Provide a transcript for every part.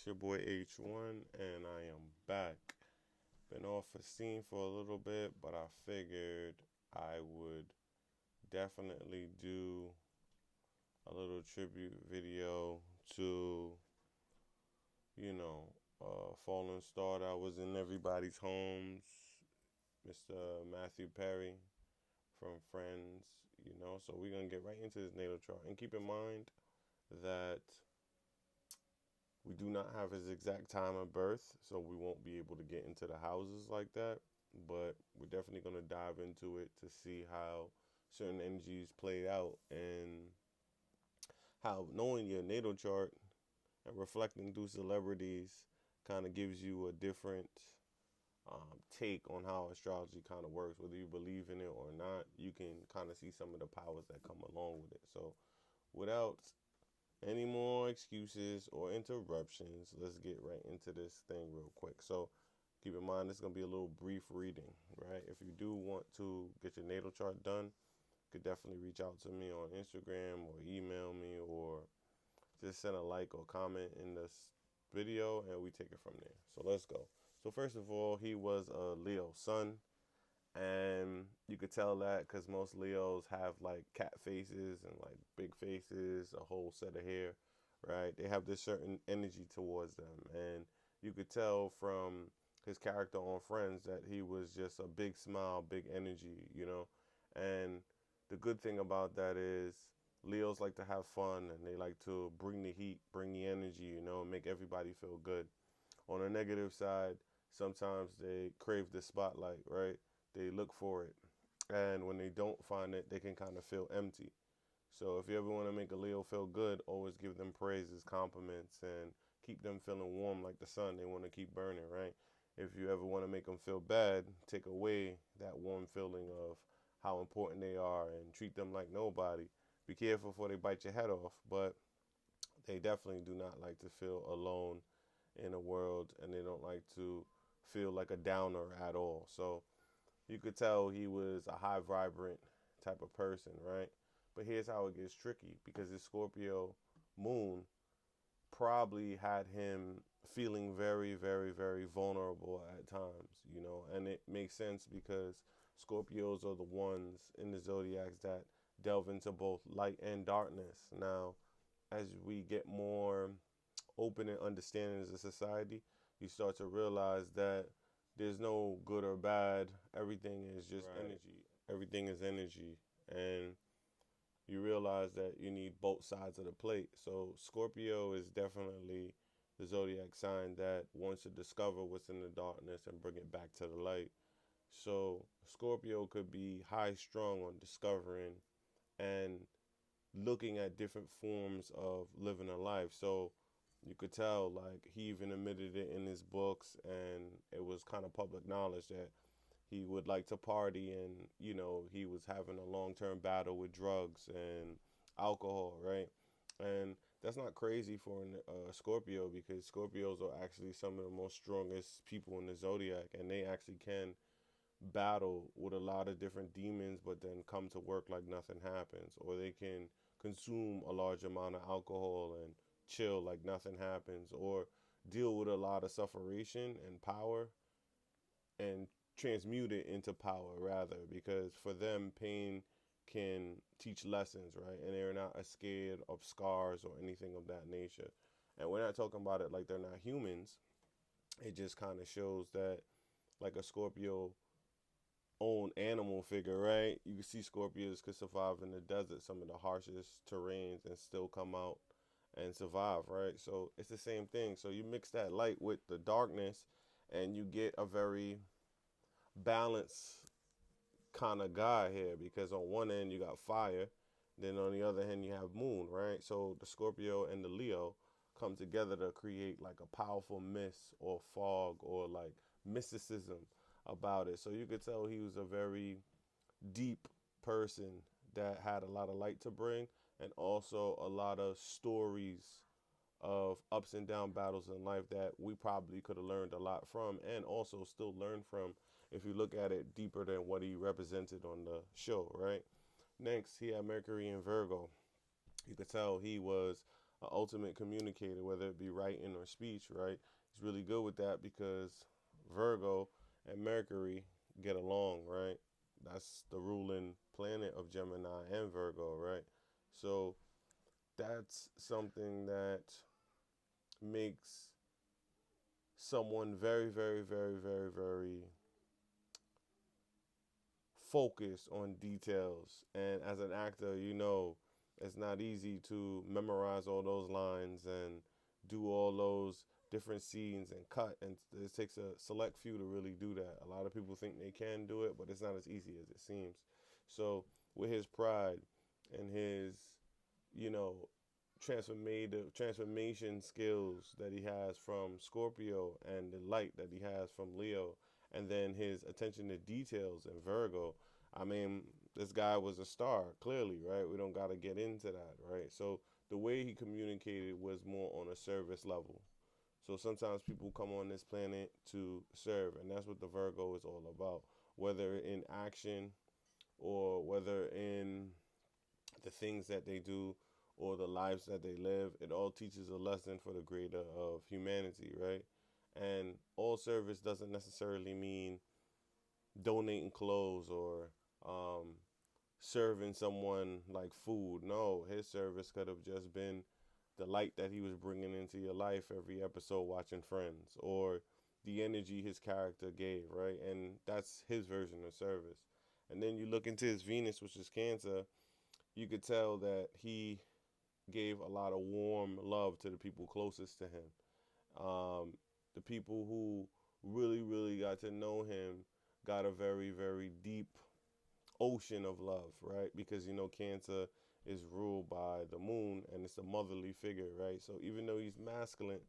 It's your boy H1, and I am back. Been off the scene for a little bit, but I figured I would definitely do a little tribute video to, you know, fallen star that was in everybody's homes, Mr. Matthew Perry from Friends, So we're going to get right into his natal chart. And keep in mind that we do not have his exact time of birth, so we won't be able to get into the houses like that. But we're definitely going to dive into it to see how certain energies played out and how knowing your natal chart and reflecting through celebrities kind of gives you a different take on how astrology kind of works. Whether you believe in it or not, you can kind of see some of the powers that come along with it. So, without any more excuses or interruptions, let's get right into this thing real quick. So, keep in mind, this is going to be a little brief reading, right? If you do want to get your natal chart done, you could definitely reach out to me on Instagram or email me or just send a like or comment in this video and we take it from there. So, let's go. So, first of all, he was a Leo sun. And you could tell that because most Leos have like cat faces and like big faces, a whole set of hair, right? They have this certain energy towards them. And you could tell from his character on Friends that he was just a big smile, big energy. And the good thing about that is Leos like to have fun and they like to bring the heat, bring the energy, and make everybody feel good. On the negative side, sometimes they crave the spotlight, right? They look for it. And when they don't find it, they can kind of feel empty. So if you ever want to make a Leo feel good, always give them praises, compliments, and keep them feeling warm like the sun. They want to keep burning, right? If you ever want to make them feel bad, take away that warm feeling of how important they are and treat them like nobody. Be careful before they bite your head off, but they definitely do not like to feel alone in a world and they don't like to feel like a downer at all. So you could tell he was a high vibrant type of person, right? But here's how it gets tricky because his Scorpio moon probably had him feeling very, very, very vulnerable at times. And it makes sense because Scorpios are the ones in the zodiacs that delve into both light and darkness. Now, as we get more open and understanding as a society, you start to realize that there's no good or bad. Everything is just Right. energy. Everything is energy. And you realize that you need both sides of the plate. So Scorpio is definitely the zodiac sign that wants to discover what's in the darkness and bring it back to the light. So Scorpio could be high strung on discovering and looking at different forms of living a life. So you could tell, like, he even admitted it in his books, and it was kind of public knowledge that he would like to party and he was having a long-term battle with drugs and alcohol, right? And that's not crazy for a Scorpio because Scorpios are actually some of the most strongest people in the zodiac, and they actually can battle with a lot of different demons, but then come to work like nothing happens, or they can consume a large amount of alcohol and chill like nothing happens, or deal with a lot of sufferation and power and transmute it into power rather, because for them pain can teach lessons, right? And they're not as scared of scars or anything of that nature. And we're not talking about it like they're not humans. It just kind of shows that like a Scorpio own animal figure, right? You can see Scorpios could survive in the desert, some of the harshest terrains, and still come out and survive, right? So it's the same thing. So you mix that light with the darkness, and you get a very balanced kind of guy here because on one end you got fire, then on the other hand you have moon, right? So the Scorpio and the Leo come together to create like a powerful mist or fog or like mysticism about it. So you could tell he was a very deep person that had a lot of light to bring and also a lot of stories of ups and down battles in life that we probably could have learned a lot from and also still learn from if you look at it deeper than what he represented on the show, right? Next, he had Mercury in Virgo. You could tell he was an ultimate communicator, whether it be writing or speech, right? He's really good with that because Virgo and Mercury get along, right? That's the ruling planet of Gemini and Virgo, right? So that's something that makes someone very, very, very, very, very focused on details. And as an actor, it's not easy to memorize all those lines and do all those different scenes and cut. And it takes a select few to really do that. A lot of people think they can do it, but it's not as easy as it seems. So with his pride and his, you know, transformation skills that he has from Scorpio and the light that he has from Leo, and then his attention to details in Virgo. I mean, this guy was a star, clearly, right? We don't got to get into that, right? So the way he communicated was more on a service level. So sometimes people come on this planet to serve, and that's what the Virgo is all about. Whether in action or whether in the things that they do or the lives that they live, it all teaches a lesson for the greater of humanity, right? And all service doesn't necessarily mean donating clothes or um, serving someone like food. No, his service could have just been the light that he was bringing into your life every episode watching Friends, or the energy his character gave, right? And that's his version of service. And then you look into his Venus, which is Cancer, you could tell that he gave a lot of warm love to the people closest to him. The people who really, really got to know him got a very, very deep ocean of love, right? Because Cancer is ruled by the moon and it's a motherly figure, right? So even though he's masculine,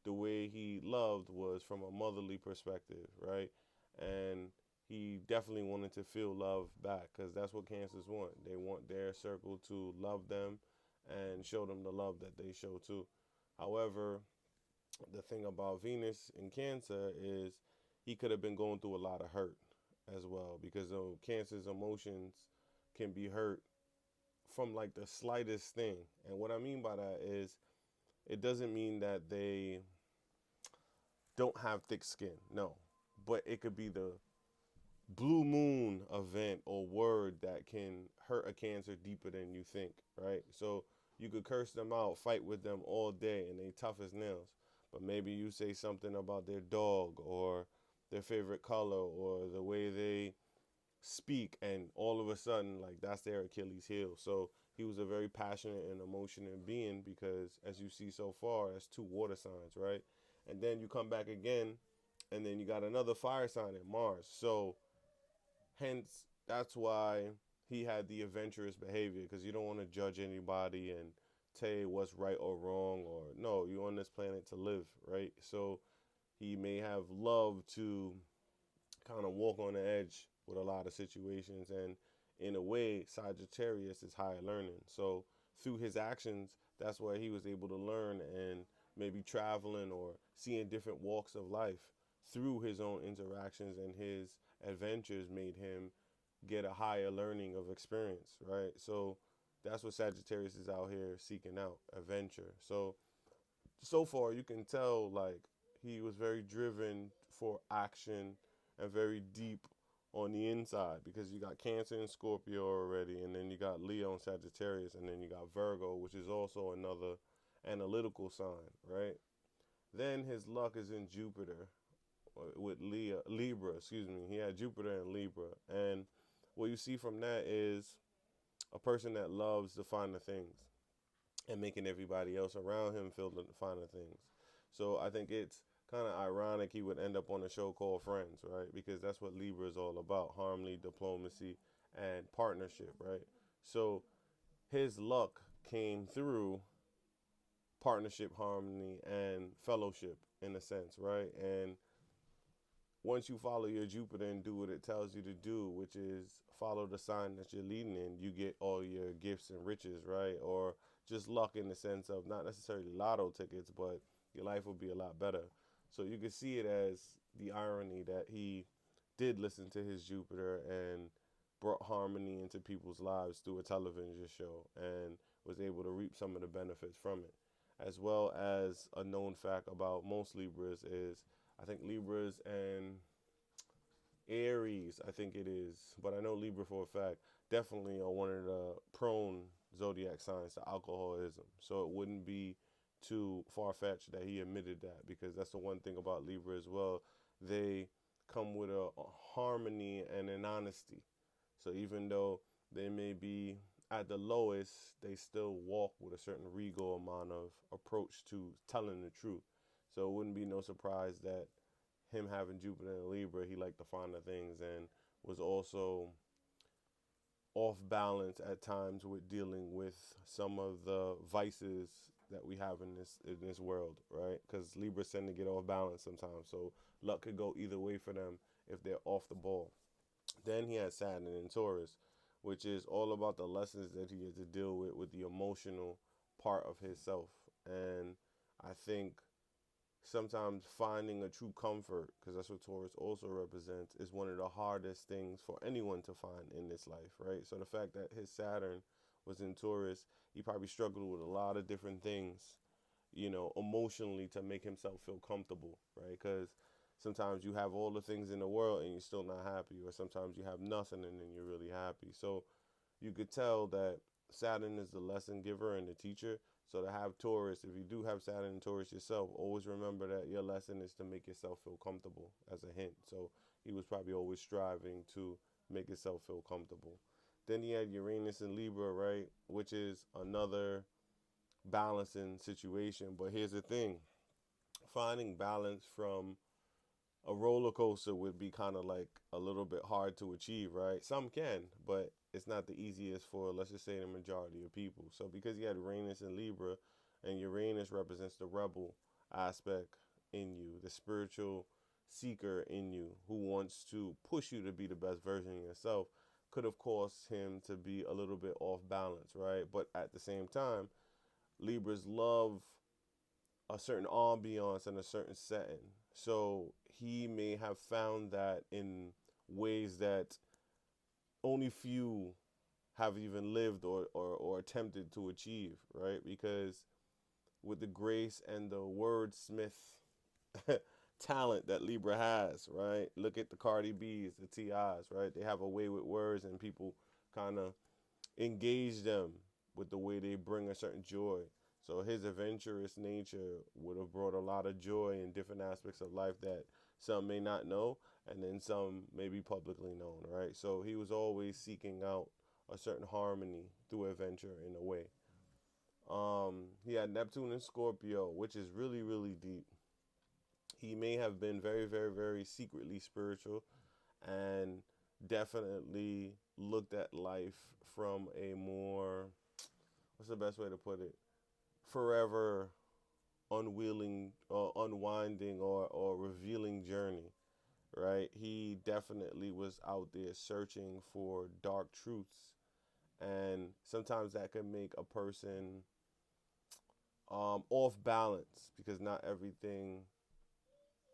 the way he loved was from a motherly perspective, right? And he definitely wanted to feel love back because that's what Cancers want. They want their circle to love them and show them the love that they show too. However, the thing about Venus in Cancer is he could have been going through a lot of hurt as well because Cancer's emotions can be hurt from like the slightest thing. And what I mean by that is it doesn't mean that they don't have thick skin. No. But it could be the blue moon event or word that can hurt a Cancer deeper than you think, right? So you could curse them out, fight with them all day, and they tough as nails. But maybe you say something about their dog or their favorite color or the way they speak, and all of a sudden, like, that's their Achilles heel. So he was a very passionate and emotional being because, as you see so far, that's two water signs, right? And then you come back again, and then you got another fire sign in Mars. So hence, that's why he had the adventurous behavior, because you don't want to judge anybody and tell you what's right or wrong, or no, you're on this planet to live, right? So he may have loved to kind of walk on the edge with a lot of situations, and in a way, Sagittarius is higher learning. So through his actions, that's why he was able to learn, and maybe traveling or seeing different walks of life through his own interactions and his adventures made him get a higher learning of experience, right? So that's what Sagittarius is out here seeking out, adventure. So far you can tell like he was very driven for action and very deep on the inside, because you got Cancer and Scorpio already, and then you got Leo and Sagittarius, and then you got Virgo, which is also another analytical sign, right? Then his luck is in Jupiter with Libra, excuse me. He had Jupiter and Libra. And what you see from that is a person that loves the finer things and making everybody else around him feel the finer things. So I think it's kind of ironic he would end up on a show called Friends, right? Because that's what Libra is all about: harmony, diplomacy, and partnership, right? So his luck came through partnership, harmony, and fellowship in a sense, right? And once you follow your Jupiter and do what it tells you to do, which is follow the sign that you're leading in, you get all your gifts and riches, right? Or just luck in the sense of not necessarily lotto tickets, but your life will be a lot better. So you can see it as the irony that he did listen to his Jupiter and brought harmony into people's lives through a television show and was able to reap some of the benefits from it. as well as a known fact about most Libras is I think Libras and Aries, I think it is, but I know Libra for a fact, definitely are one of the prone zodiac signs to alcoholism. So it wouldn't be too far fetched that he admitted that, because that's the one thing about Libra as well. They come with a harmony and an honesty. So even though they may be at the lowest, they still walk with a certain regal amount of approach to telling the truth. So it wouldn't be no surprise that him having Jupiter in Libra, he liked the finer things and was also off balance at times with dealing with some of the vices that we have in this world, right? Because Libras tend to get off balance sometimes, so luck could go either way for them if they're off the ball. Then he has Saturn in Taurus, which is all about the lessons that he has to deal with the emotional part of himself. And I think sometimes finding a true comfort, because that's what Taurus also represents, is one of the hardest things for anyone to find in this life, right? So the fact that his Saturn was in Taurus, he probably struggled with a lot of different things, emotionally, to make himself feel comfortable, right? Because sometimes you have all the things in the world and you're still not happy, or sometimes you have nothing and then you're really happy. So you could tell that Saturn is the lesson giver and the teacher. So to have Taurus, if you do have Saturn and Taurus yourself, always remember that your lesson is to make yourself feel comfortable, as a hint. So he was probably always striving to make himself feel comfortable. Then he had Uranus and Libra, right, which is another balancing situation. But here's the thing, finding balance from a roller coaster would be kind of like a little bit hard to achieve, right? Some can, but it's not the easiest for, let's just say, the majority of people. So because you had Uranus and Libra, and Uranus represents the rebel aspect in you, the spiritual seeker in you who wants to push you to be the best version of yourself, could have caused him to be a little bit off balance, right? But at the same time, Libras love a certain ambiance and a certain setting. So he may have found that in ways that only few have even lived or attempted to achieve, right? Because with the grace and the wordsmith talent that Libra has, right? Look at the Cardi B's, the T.I.'s, right? They have a way with words and people kind of engage them with the way they bring a certain joy. So his adventurous nature would have brought a lot of joy in different aspects of life that some may not know, and then some may be publicly known, right? So he was always seeking out a certain harmony through adventure in a way. He had Neptune in Scorpio, which is really, really deep. He may have been very, very, very secretly spiritual and definitely looked at life from a more, what's the best way to put it, forever unwilling or unwinding or revealing journey, right? He definitely was out there searching for dark truths, and sometimes that can make a person off balance, because not everything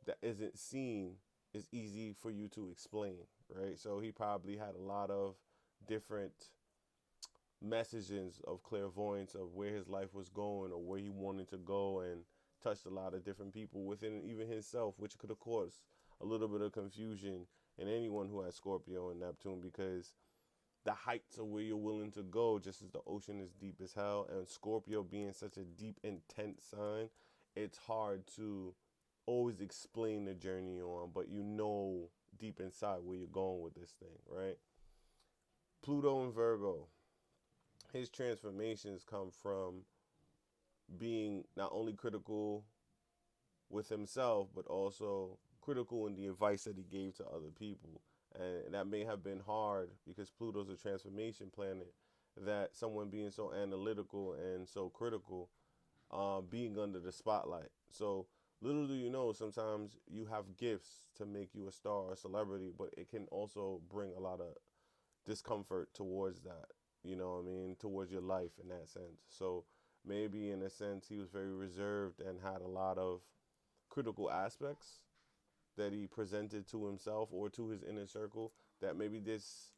that isn't seen is easy for you to explain, right? So he probably had a lot of different messages of clairvoyance of where his life was going or where he wanted to go, and touched a lot of different people within even himself, which could have caused a little bit of confusion in anyone who has Scorpio and Neptune, because the heights of where you're willing to go, just as the ocean is deep as hell, and Scorpio being such a deep, intense sign, it's hard to always explain the journey on, but deep inside where you're going with this thing, right? Pluto and Virgo, his transformations come from being not only critical with himself, but also critical in the advice that he gave to other people. And that may have been hard because Pluto's a transformation planet, that someone being so analytical and so critical, being under the spotlight. So little do you know, sometimes you have gifts to make you a star or a celebrity, but it can also bring a lot of discomfort towards that, towards your life in that sense. So maybe in a sense he was very reserved and had a lot of critical aspects that he presented to himself or to his inner circle, that maybe this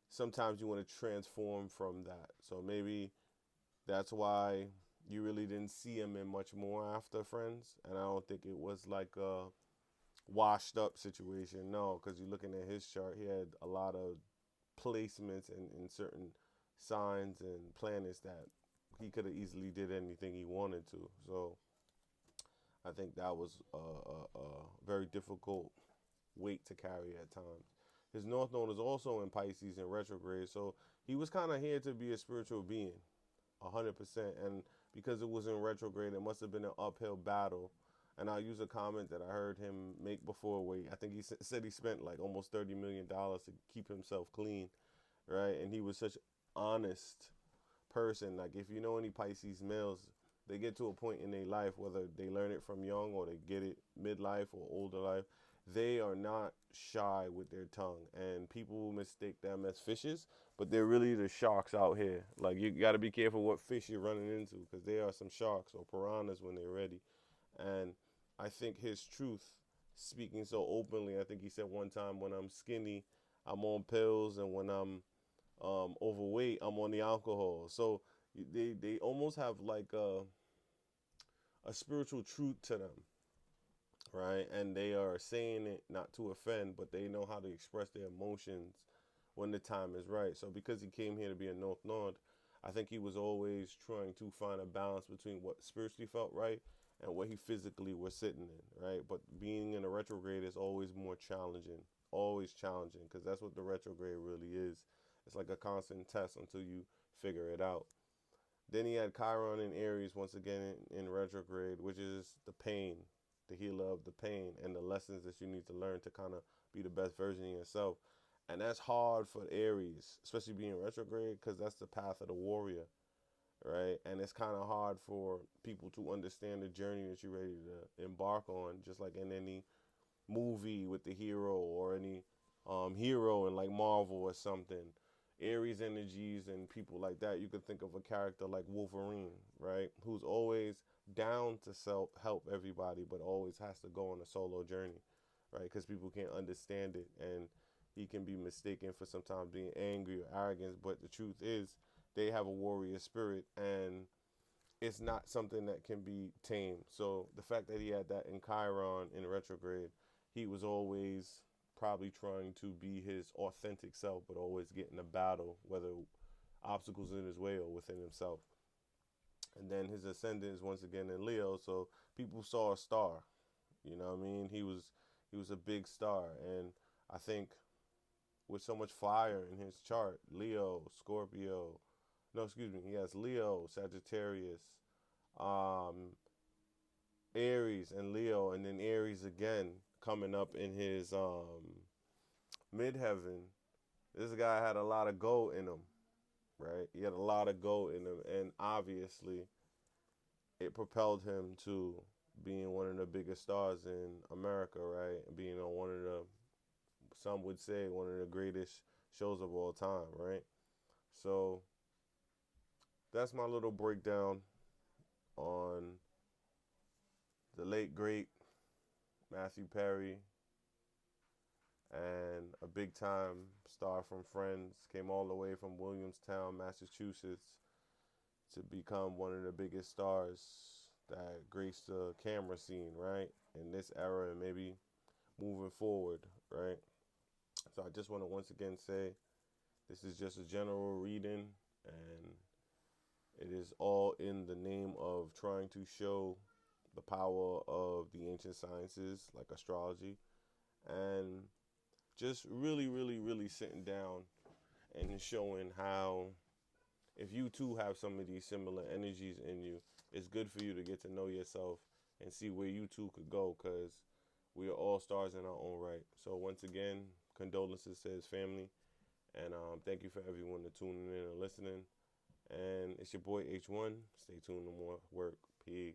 sometimes you want to transform from that. So maybe that's why You really didn't see him in much more after Friends, and I don't think it was like a washed up situation. No, because you're looking at his chart, he had a lot of placements in certain signs and planets that he could have easily did anything he wanted to. So I think that was a very difficult weight to carry at times. His North Node is also in Pisces in retrograde, so he was kind of here to be a spiritual being, 100%. And because it was in retrograde, it must have been an uphill battle. And I'll use a comment that I heard him make before. Where I think he said he spent like almost $30 million to keep himself clean, right? And he was such honest person. Like if you know any Pisces males, they get to a point in their life, whether they learn it from young or they get it midlife or older life, they are not shy with their tongue. And people mistake them as fishes, but they're really the sharks out here. Like you got to be careful what fish you're running into, because they are some sharks or piranhas when they're ready. And I think his truth, speaking so openly, I think he said one time, when I'm skinny, I'm on pills, and when I'm overweight, I'm on the alcohol. So they almost have like a spiritual truth to them, right? And they are saying it not to offend, but they know how to express their emotions when the time is right. So because he came here to be a North Node, I think he was always trying to find a balance between what spiritually felt right and what he physically was sitting in, right? But being in a retrograde is always challenging, because that's what the retrograde really is. It's like a constant test until you figure it out. Then he had Chiron in Aries once again in retrograde, which is the pain, the healer of the pain, and the lessons that you need to learn to kind of be the best version of yourself. And that's hard for Aries, especially being retrograde, because that's the path of the warrior, right? And it's kind of hard for people to understand the journey that you're ready to embark on, just like in any movie with the hero, or any hero in like Marvel or something. Aries energies and people like that, you could think of a character like Wolverine, right? Who's always down to help everybody, but always has to go on a solo journey, right? Because people can't understand it, and he can be mistaken for sometimes being angry or arrogant. But the truth is, they have a warrior spirit, and it's not something that can be tamed. So the fact that he had that in Chiron in retrograde, he was always probably trying to be his authentic self, but always getting a battle, whether obstacles in his way or within himself. And then his ascendant is once again in Leo, so people saw a star. You know what I mean? He was a big star, and I think with so much fire in his chart, Leo, Scorpio, no, excuse me, he has Leo, Sagittarius, um, Aries, and Leo, and then Aries again coming up in his midheaven. This guy had a lot of gold in him, right? He had a lot of gold in him, and obviously it propelled him to being one of the biggest stars in America, right? And being on one of the, some would say, one of the greatest shows of all time, right? So that's my little breakdown on the late great Matthew Perry, and a big time star from Friends, came all the way from Williamstown, Massachusetts, to become one of the biggest stars that graced the camera scene, right? In this era, and maybe moving forward, right? So I just want to once again say, this is just a general reading, and it is all in the name of trying to show the power of the ancient sciences like astrology, and just really, really, really sitting down and showing how, if you too have some of these similar energies in you, it's good for you to get to know yourself and see where you too could go, because we are all stars in our own right. So once again, condolences to his family, and thank you for everyone to tuning in and listening. And it's your boy H1. Stay tuned to more work. Peace.